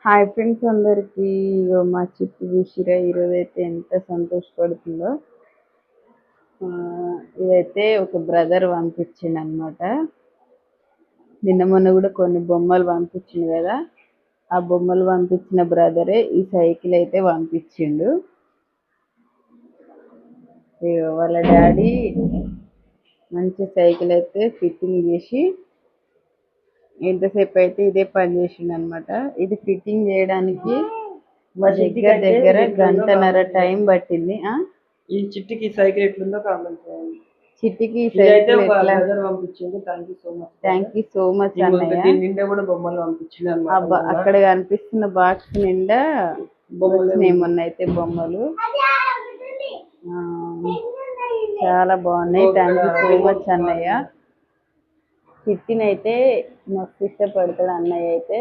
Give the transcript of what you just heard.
Hi friends అందరికీ. ఇగో మా చిట్టు చూసిరా ఈరోజైతే ఎంత సంతోషపడుతుందో. ఇదైతే ఒక బ్రదర్ పంపించిండు అనమాట. నిన్న మొన్న కూడా కొన్ని బొమ్మలు పంపించిండు కదా, ఆ బొమ్మలు పంపించిన బ్రదరే ఈ సైకిల్ అయితే పంపించిండు. ఇగో వాళ్ళ డాడీ మంచి సైకిల్ అయితే ఫిట్టింగ్ చేసి ఎంతసేపు అయితే ఇదే పని చేసిండు అనమాట. ఇది ఫిట్టింగ్ చేయడానికి దగ్గర గంటన్నర టైం పట్టింది. ఈ చిట్టికి సైకిల్ ఎట్లుందో కామెంట్ చేయండి. చిట్టికి ఇదైతే ఒక బ్రదర్ పంపించింది. థ్యాంక్ యూ సో మచ్ అన్నయ్య. దీని నిండా కూడా బొమ్మలు పంపించింది అన్నమాట. అక్కడ కనిపిస్తున్న బాక్స్ నిండా మొన్న అయితే బొమ్మలు చాలా బాగున్నాయి. థ్యాంక్ యూ సో మచ్ అన్నయ్య. చిట్టినైతే మస్తు ఇష్టపడతాడు అన్నయ్య అయితే.